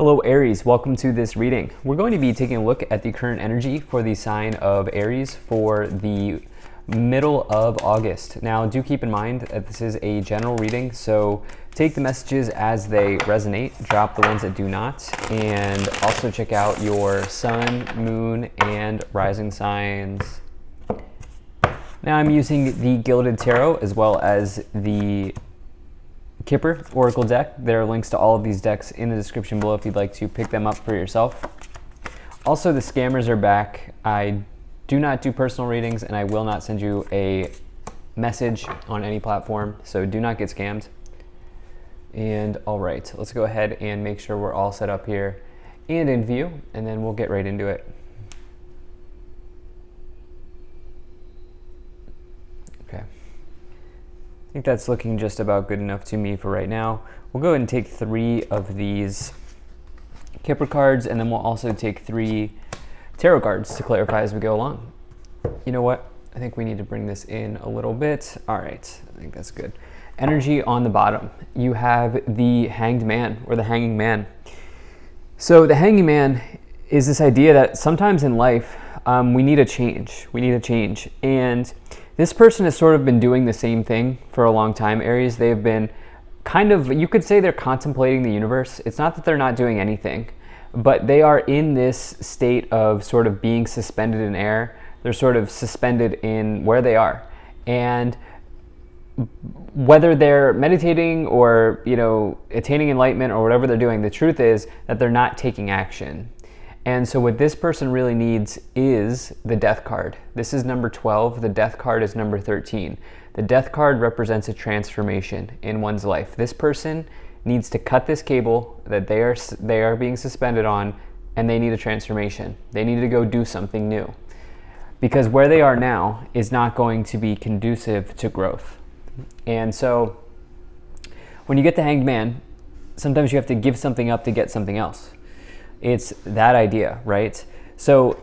Hello Aries, welcome to this reading. We're going to be taking a look at the current energy for the sign of Aries for the middle of August. Now do keep in mind that this is a general reading, so take the messages as they resonate, drop the ones that do not, and also check out your sun, moon, and rising signs. Now I'm using the Gilded Tarot as well as the Kipper Oracle deck. There are links to all of these decks in the description below if you'd like to pick them up for yourself. Also, the scammers are back. I do not do personal readings and I will not send you a message on any platform, so do not get scammed. And all right, let's go ahead and make sure we're all set up here and in view, and then we'll get right into it. Okay. I think that's looking just about good enough to me for right now. We'll go ahead and take 3 of these Kipper cards, and then we'll also take 3 tarot cards to clarify as we go along. You know what? I think we need to bring this in a little bit. All right, I think that's good. Energy on the bottom. You have the Hanged Man or the Hanging Man. So the Hanging Man is this idea that sometimes in life we need a change. We need a change. And this person has sort of been doing the same thing for a long time, Aries. They've been kind of, you could say they're contemplating the universe. It's not that they're not doing anything, but they are in this state of sort of being suspended in air. They're sort of suspended in where they are. And whether they're meditating or, attaining enlightenment or whatever they're doing, the truth is that they're not taking action. And so what this person really needs is the Death card. This is number 12. The Death card is number 13. The Death card represents a transformation in one's life. This person needs to cut this cable that they are being suspended on, and they need a transformation. They need to go do something new. Because where they are now is not going to be conducive to growth. And so when you get the Hanged Man, sometimes you have to give something up to get something else. It's that idea, right? So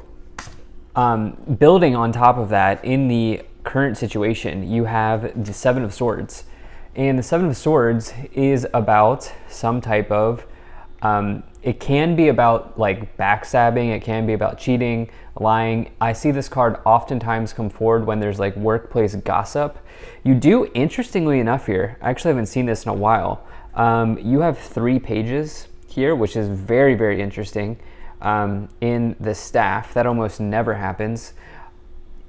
building on top of that, in the current situation, you have the Seven of Swords. And the Seven of Swords is about some type of, it can be about like backstabbing, it can be about cheating, lying. I see this card oftentimes come forward when there's like workplace gossip. You do, interestingly enough here, I actually haven't seen this in a while, you have 3 pages here, which is very, very interesting in the staff. That almost never happens.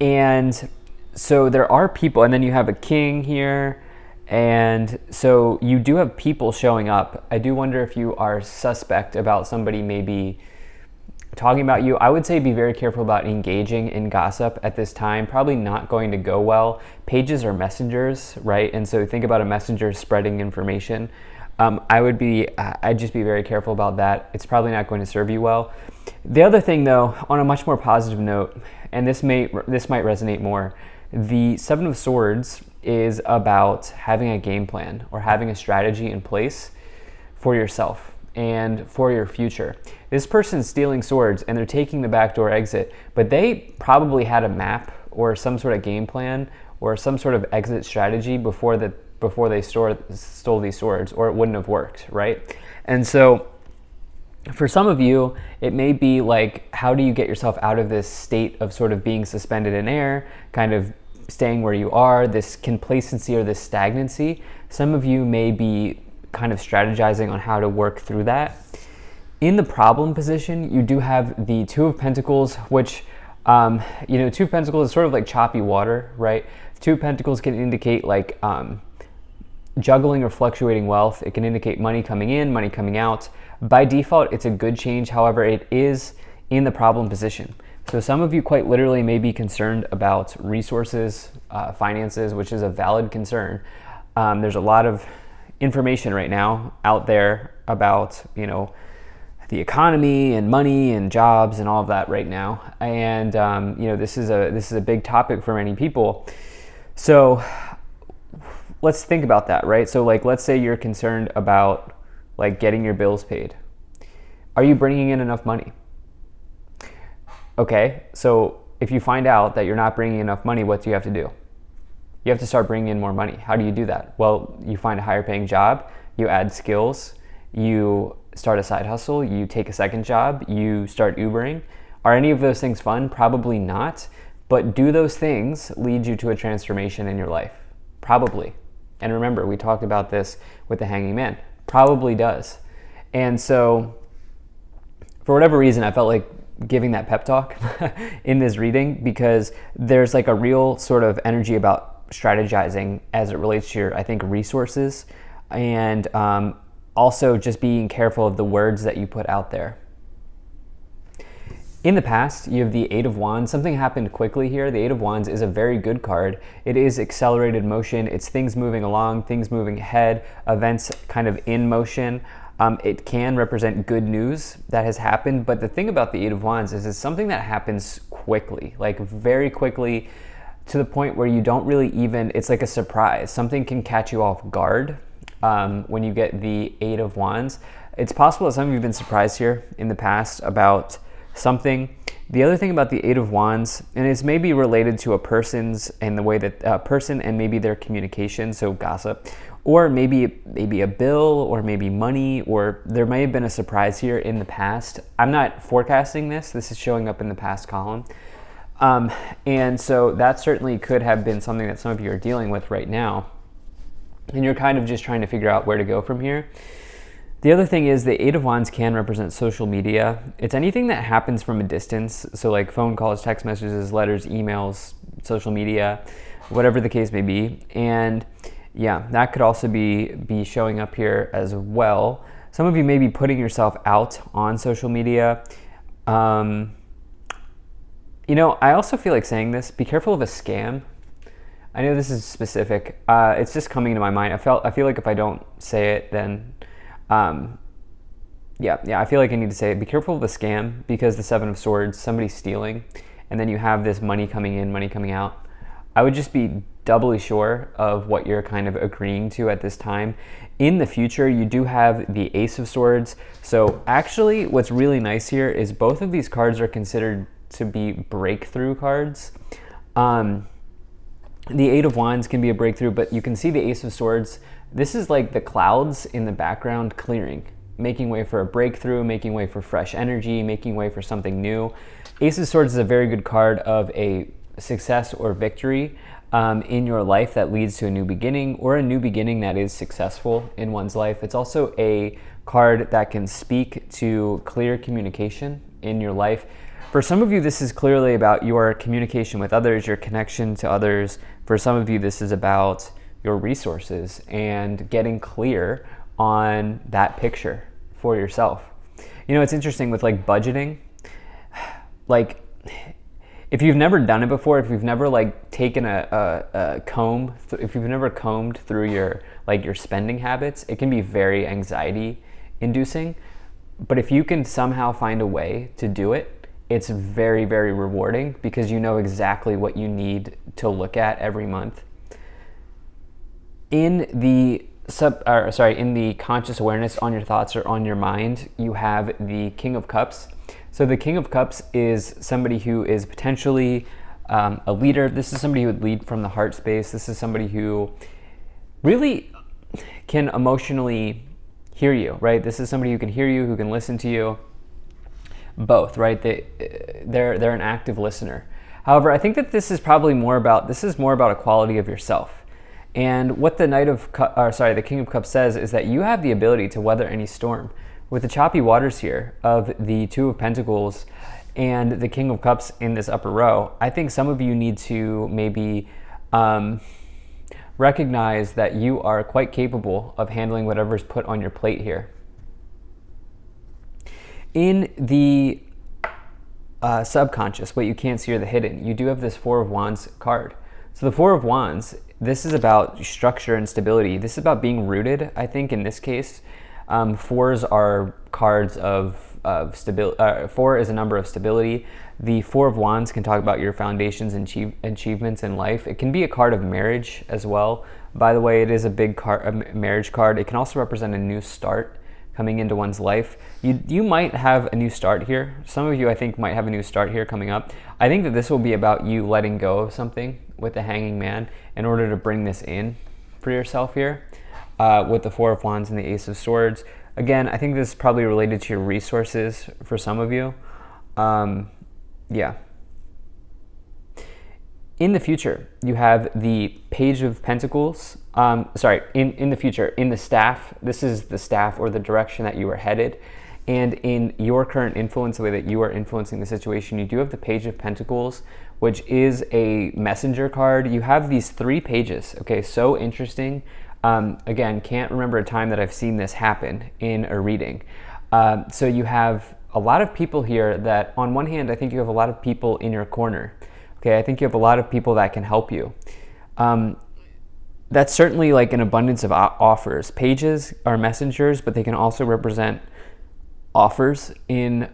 And so there are people, and then you have a king here, and so you do have people showing up. I do wonder if you are suspect about somebody maybe talking about you. I would say be very careful about engaging in gossip at this time. Probably not going to go well. Pages are messengers, right? And so think about a messenger spreading information. I'd just be very careful about that. It's probably not going to serve you well. The other thing though, on a much more positive note, and this might resonate more, the Seven of Swords is about having a game plan or having a strategy in place for yourself and for your future. This person's stealing swords and they're taking the backdoor exit, but they probably had a map or some sort of game plan or some sort of exit strategy before they stole these swords, or it wouldn't have worked, right? And so for some of you, it may be like, how do you get yourself out of this state of sort of being suspended in air, kind of staying where you are, this complacency or this stagnancy? Some of you may be kind of strategizing on how to work through that. In the problem position, you do have the Two of Pentacles, which, Two of Pentacles is sort of like choppy water, right? Two of Pentacles can indicate like, juggling or fluctuating wealth. It can indicate money coming in, money coming out. By default, it's a good change. However, it is in the problem position. So some of you quite literally may be concerned about resources, finances, which is a valid concern. There's a lot of information right now out there about, the economy and money and jobs and all of that right now. And, this is a big topic for many people. So let's think about that, right? So like, let's say you're concerned about like getting your bills paid. Are you bringing in enough money? Okay, so if you find out that you're not bringing enough money, what do you have to do? You have to start bringing in more money. How do you do that? Well, you find a higher paying job, you add skills, you start a side hustle, you take a second job, you start Ubering. Are any of those things fun? Probably not. But do those things lead you to a transformation in your life? Probably. And remember, we talked about this with the Hanging Man. Probably does. And so, for whatever reason, I felt like giving that pep talk in this reading, because there's like a real sort of energy about strategizing as it relates to your, I think, resources, and also just being careful of the words that you put out there. In the past, you have the Eight of Wands. Something happened quickly here. The Eight of Wands is a very good card. It is accelerated motion. It's things moving along, things moving ahead, events kind of in motion. It can represent good news that has happened, but the thing about the Eight of Wands is it's something that happens quickly, like very quickly, to the point where you don't really even, it's like a surprise. Something can catch you off guard when you get the Eight of Wands. It's possible that some of you have been surprised here in the past about something. The other thing about the Eight of Wands, and it's maybe related to a person's and the way that person and maybe their communication, so gossip, or maybe a bill, or maybe money, or there may have been a surprise here in the past. I'm not forecasting this. This is showing up in the past column. And so that certainly could have been something that some of you are dealing with right now. And you're kind of just trying to figure out where to go from here. The other thing is the Eight of Wands can represent social media. It's anything that happens from a distance. So like phone calls, text messages, letters, emails, social media, whatever the case may be. And yeah, that could also be showing up here as well. Some of you may be putting yourself out on social media. I also feel like saying this, be careful of a scam. I know this is specific. It's just coming to my mind. I feel like if I don't say it, then I feel like I need to say it. Be careful of the scam, because the Seven of Swords, somebody's stealing, and then you have this money coming in, money coming out. I would just be doubly sure of what you're kind of agreeing to at this time. In the future, you do have the Ace of Swords. So actually, what's really nice here is both of these cards are considered to be breakthrough cards. The Eight of Wands can be a breakthrough, but you can see the Ace of Swords. This is like the clouds in the background clearing, making way for a breakthrough, making way for fresh energy, making way for something new. Ace of Swords is a very good card of a success or victory in your life that leads to a new beginning, or a new beginning that is successful in one's life. It's also a card that can speak to clear communication in your life. For some of you, this is clearly about your communication with others, your connection to others. For some of you, this is about your resources and getting clear on that picture for yourself. It's interesting with like budgeting. Like, if you've never done it before, if you've never like taken a comb, if you've never combed through your spending habits, it can be very anxiety inducing. But if you can somehow find a way to do it, it's very, very rewarding, because you know exactly what you need to look at every month. In the conscious awareness, on your thoughts or on your mind, you have the King of Cups. So the King of Cups is somebody who is potentially a leader. This is somebody who would lead from the heart space. This is somebody who really can emotionally hear you, right? This is somebody who can hear you, who can listen to you. Both, right? They're an active listener. However, I think that this is more about a quality of yourself. And what the the King of Cups says is that you have the ability to weather any storm. With the choppy waters here of the Two of Pentacles and the King of Cups in this upper row, I think some of you need to maybe recognize that you are quite capable of handling whatever's put on your plate here. In the subconscious, what you can't see or the hidden, you do have this Four of Wands card. So the Four of Wands, this is about structure and stability. This is about being rooted, I think, in this case. Fours are cards of stability. Four is a number of stability. The Four of Wands can talk about your foundations and achievements in life. It can be a card of marriage as well. By the way, it is a big marriage card. It can also represent a new start coming into one's life. You might have a new start here. Some of you, I think, might have a new start here coming up. I think that this will be about you letting go of something with the Hanging Man in order to bring this in for yourself here. With the Four of Wands and the Ace of Swords. Again, I think this is probably related to your resources for some of you. Yeah. In the future, you have the Page of Pentacles. In the future, in the staff, this is the staff or the direction that you are headed. And in your current influence, the way that you are influencing the situation, you do have the Page of Pentacles, which is a messenger card. You have these 3 pages, okay, so interesting. Again, can't remember a time that I've seen this happen in a reading. So you have a lot of people here that, on one hand, I think you have a lot of people in your corner. Okay, I think you have a lot of people that can help you. That's certainly like an abundance of offers. Pages are messengers, but they can also represent offers in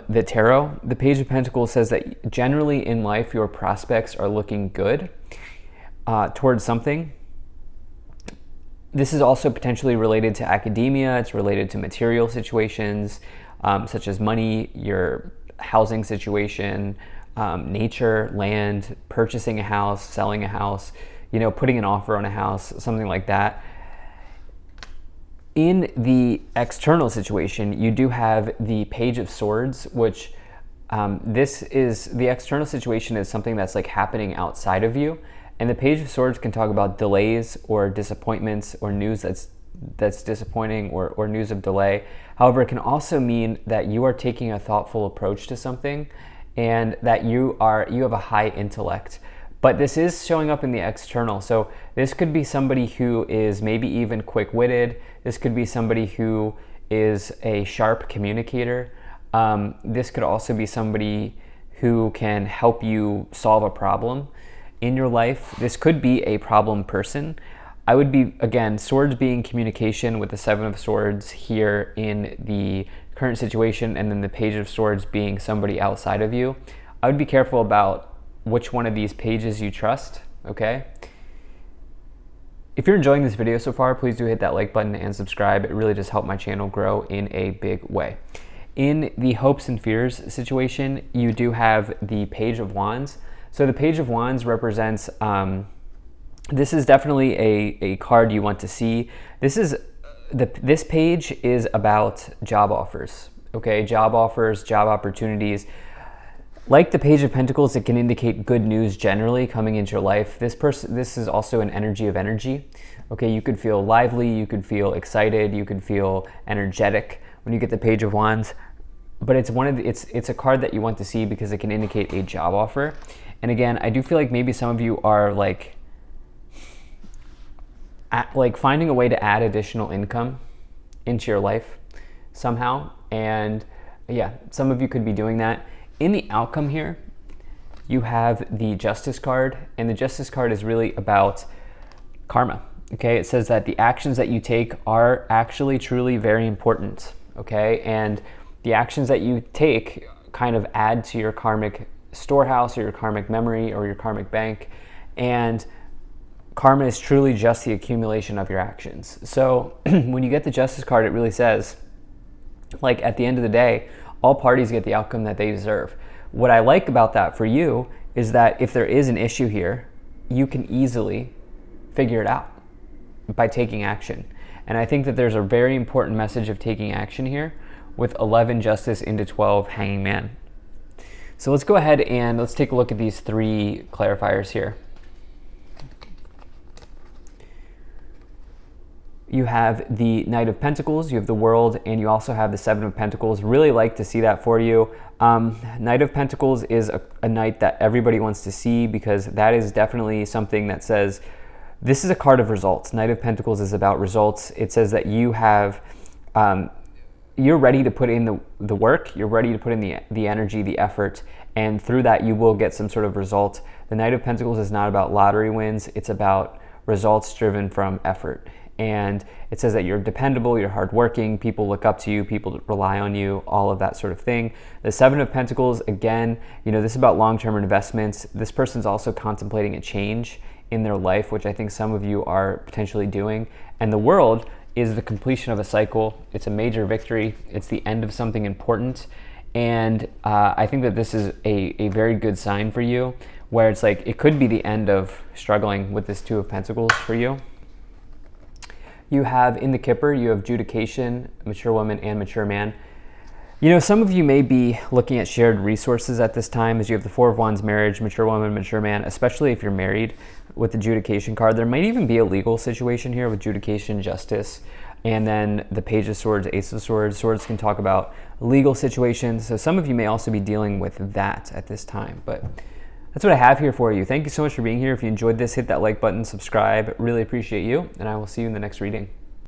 the tarot. The Page of Pentacles says that generally in life, your prospects are looking good towards something. This is also potentially related to academia. It's related to material situations, such as money, your housing situation, nature, land, purchasing a house, selling a house, putting an offer on a house, something like that. In the external situation, you do have the Page of Swords, which the external situation is something that's like happening outside of you. And the Page of Swords can talk about delays or disappointments or news that's disappointing or news of delay. However, it can also mean that you are taking a thoughtful approach to something and that you have a high intellect. But this is showing up in the external. So this could be somebody who is maybe even quick-witted. This could be somebody who is a sharp communicator. This could also be somebody who can help you solve a problem in your life. This could be a problem person. I would be, again, swords being communication with the 7 of Swords here in the current situation, and then the Page of Swords being somebody outside of you. I would be careful about which one of these pages you trust, okay? If you're enjoying this video so far, please do hit that like button and subscribe. It really does help my channel grow in a big way. In the hopes and fears situation, you do have the Page of Wands. So the Page of Wands represents, this is definitely a card you want to see. This page is about job offers, okay? Job offers, job opportunities. Like the Page of Pentacles, it can indicate good news generally coming into your life. This is also an energy of energy, okay? You could feel lively, you could feel excited, you could feel energetic when you get the Page of Wands. But it's a card that you want to see because it can indicate a job offer. And again, I do feel like maybe some of you are like finding a way to add additional income into your life somehow. And yeah, some of you could be doing that. In the outcome here, you have the Justice card, and the Justice card is really about karma, okay? It says that the actions that you take are actually truly very important, okay? And the actions that you take kind of add to your karmic storehouse or your karmic memory or your karmic bank. And karma is truly just the accumulation of your actions. So when you get the Justice card, it really says, like, at the end of the day, all parties get the outcome that they deserve. What I like about that for you is that if there is an issue here, you can easily figure it out by taking action. And I think that there's a very important message of taking action here with 11 Justice into 12 Hanging Man. So let's go ahead and let's take a look at these 3 clarifiers here. You have the Knight of Pentacles, you have the World, and you also have the 7 of Pentacles. Really like to see that for you. Knight of Pentacles is a knight that everybody wants to see because that is definitely something that says, this is a card of results. Knight of Pentacles is about results. It says that you have, you're ready to put in the work, you're ready to put in the energy, the effort, and through that you will get some sort of result. The Knight of Pentacles is not about lottery wins, it's about results driven from effort. And it says that you're dependable, you're hardworking, people look up to you, people rely on you, all of that sort of thing. The 7 of Pentacles, again, this is about long-term investments. This person's also contemplating a change in their life, which I think some of you are potentially doing. And the World is the completion of a cycle. It's a major victory. It's the end of something important. And I think that this is a very good sign for you, where it's like, it could be the end of struggling with this 2 of Pentacles for you. you have in the Kipper, you have judication, mature woman, and mature man. You know, some of you may be looking at shared resources at this time, as you have the Four of Wands, marriage, mature woman, mature man, especially if you're married with the judication card. There might even be a legal situation here with judication, justice, and then the Page of Swords, Ace of Swords. Swords can talk about legal situations. So some of you may also be dealing with that at this time, but that's what I have here for you. Thank you so much for being here. If you enjoyed this, hit that like button, subscribe. Really appreciate you, and I will see you in the next reading.